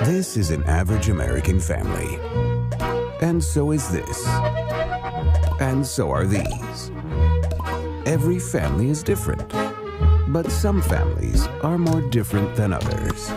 This is an average American family. And so is this. And so are these. Every family is different, but some families are more different than others.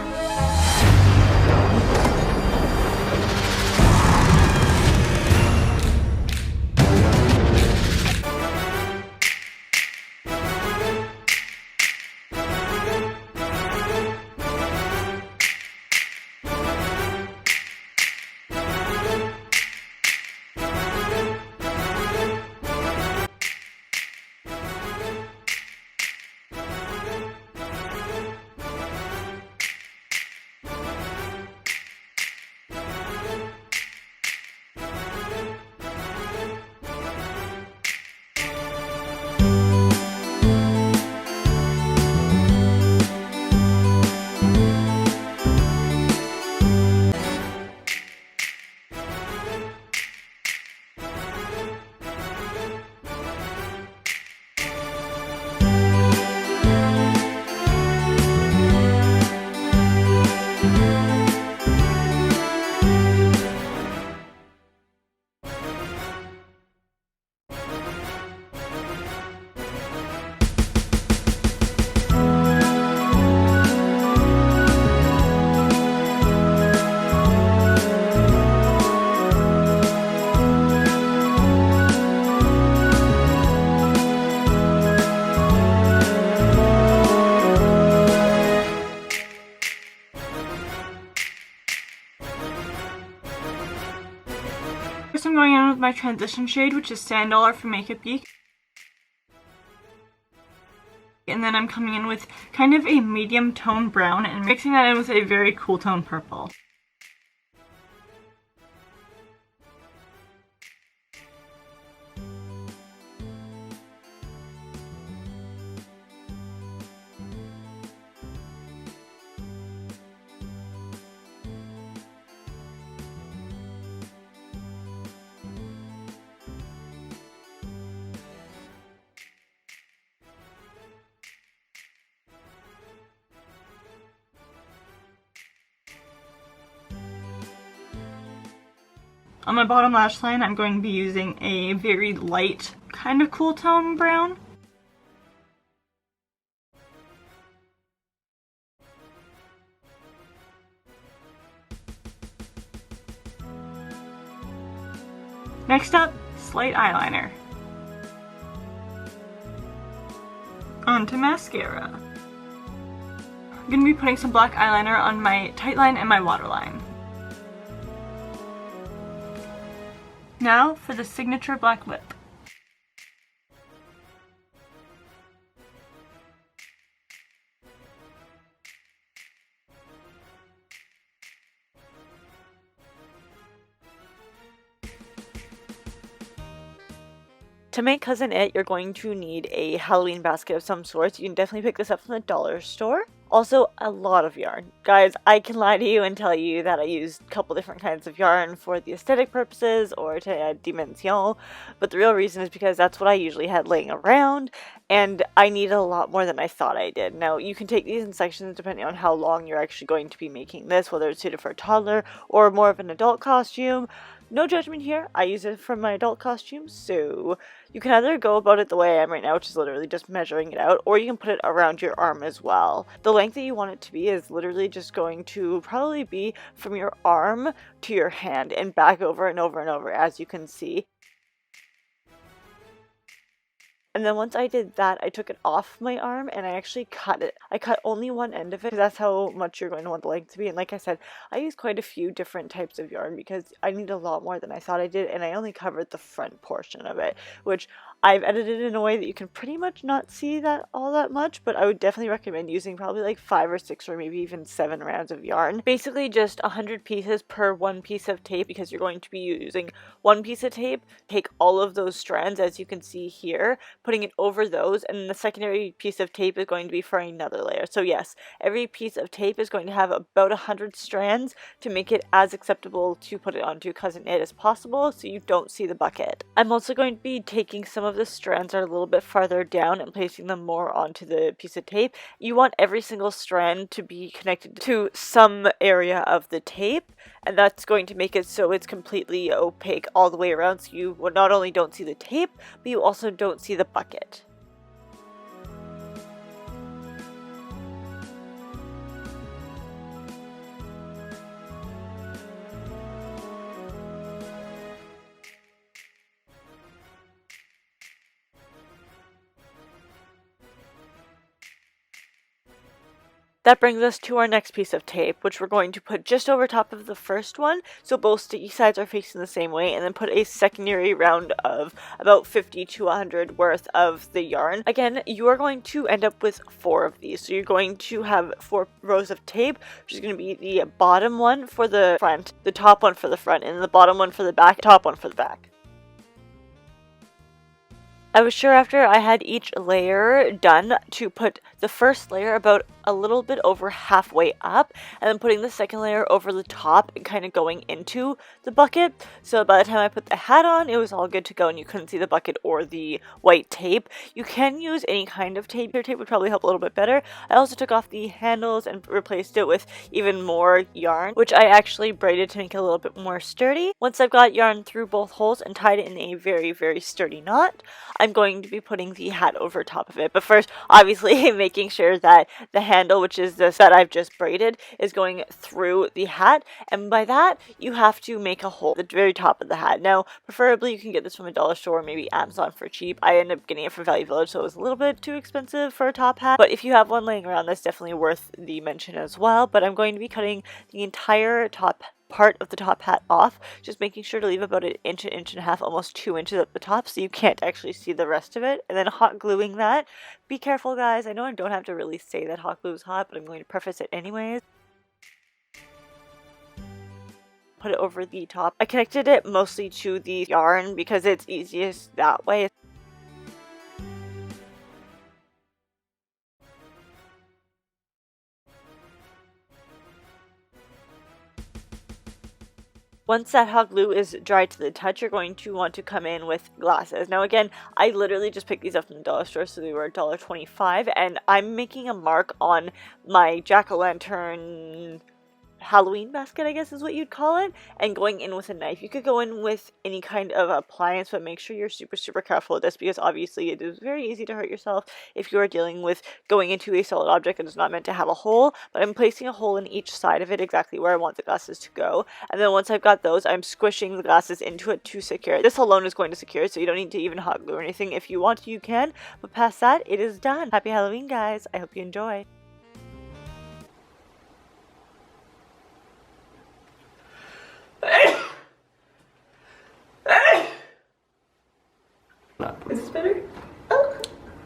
First I'm going in with my transition shade, which is $10 from Makeup Geek. And then I'm coming in with kind of a medium tone brown and mixing that in with a very cool tone purple. On my bottom lash line, I'm going to be using a very light, kind of cool tone brown. Next up, slight eyeliner. Onto mascara. I'm going to be putting some black eyeliner on my tight line and my waterline. Now for the signature black lip. To make Cousin It, you're going to need a Halloween basket of some sort. You can definitely pick this up from the dollar store. Also, a lot of yarn. Guys, I can lie to you and tell you that I used a couple different kinds of yarn for the aesthetic purposes or to add dimension, but the real reason is because that's what I usually had laying around, and I needed a lot more than I thought I did. Now, you can take these in sections depending on how long you're actually going to be making this, whether it's suited for a toddler or more of an adult costume. No judgment here, I use it for my adult costumes, so you can either go about it the way I am right now, which is literally just measuring it out, or you can put it around your arm as well. The length that you want it to be is literally just going to probably be from your arm to your hand and back over and over and over, as you can see. And then once I did that, I took it off my arm and I actually cut it. I cut only one end of it because that's how much you're going to want the length to be. And like I said, I use quite a few different types of yarn because I need a lot more than I thought I did, and I only covered the front portion of it, which I've edited in a way that you can pretty much not see that all that much, but I would definitely recommend using probably like 5 or 6 or maybe even 7 rounds of yarn. Basically just 100 pieces per one piece of tape, because you're going to be using one piece of tape. Take all of those strands, as you can see here, putting it over those, and the secondary piece of tape is going to be for another layer. So yes, every piece of tape is going to have about 100 strands to make it as acceptable to put it onto Cousin It as possible so you don't see the bucket. I'm also going to be taking some of of the strands are a little bit farther down and placing them more onto the piece of tape, you want every single strand to be connected to some area of the tape, and that's going to make it so it's completely opaque all the way around, so you not only don't see the tape, but you also don't see the bucket. That brings us to our next piece of tape, which we're going to put just over top of the first one, so both sticky sides are facing the same way, and then put a secondary round of about 50 to 100 worth of the yarn. Again, you are going to end up with 4 of these, so you're going to have 4 rows of tape, which is going to be the bottom one for the front, the top one for the front, and the bottom one for the back, top one for the back. I was sure after I had each layer done to put the first layer about a little bit over halfway up, and then putting the second layer over the top and kind of going into the bucket. So by the time I put the hat on, it was all good to go and you couldn't see the bucket or the white tape. You can use any kind of tape. Your tape would probably help a little bit better. I also took off the handles and replaced it with even more yarn, which I actually braided to make it a little bit more sturdy. Once I've got yarn through both holes and tied it in a very, very sturdy knot, I'm going to be putting the hat over top of it. But first, obviously, making sure that the handle, which is this that I've just braided, is going through the hat. And by that, you have to make a hole at the very top of the hat. Now, preferably, you can get this from a dollar store or maybe Amazon for cheap. I ended up getting it from Value Village, so it was a little bit too expensive for a top hat. But if you have one laying around, that's definitely worth the mention as well. But I'm going to be cutting the entire top part of the top hat off, just making sure to leave about an inch and a half, almost 2 inches at the top, so you can't actually see the rest of it, and then hot gluing that. Be careful, guys. I know I don't have to really say that hot glue is hot, but I'm going to preface it anyways. Put it over the top. I connected it mostly to the yarn because it's easiest that way. Once that hot glue is dry to the touch, you're going to want to come in with glasses. Now again, I literally just picked these up from the dollar store, so they were $1.25, and I'm making a mark on my jack-o'-lantern Halloween basket, I guess is what you'd call it, and going in with a knife. You could go in with any kind of appliance, but make sure you're super careful with this, because obviously it is very easy to hurt yourself if you are dealing with going into a solid object that is not meant to have a hole. But I'm placing a hole in each side of it exactly where I want the glasses to go, and then once I've got those, I'm squishing the glasses into it to secure it. This alone is going to secure it, so you don't need to even hot glue or anything. If you want to, you can, but past that, it is done. Happy Halloween, guys. I hope you enjoy. Is this better?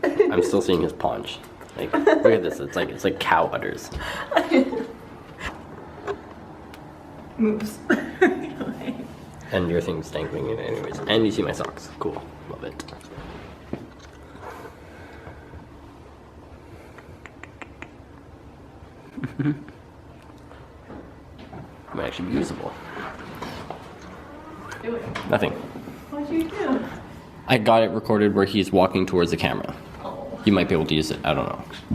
I'm still seeing his paunch. Like, look at this. It's like cow udders. Moves. And your thing's dangling in it anyways. And you see my socks. Cool. Love it. Might actually be usable. What are you doing? Nothing. What'd you do? I got it recorded where he's walking towards the camera. Oh. You might be able to use it. I don't know.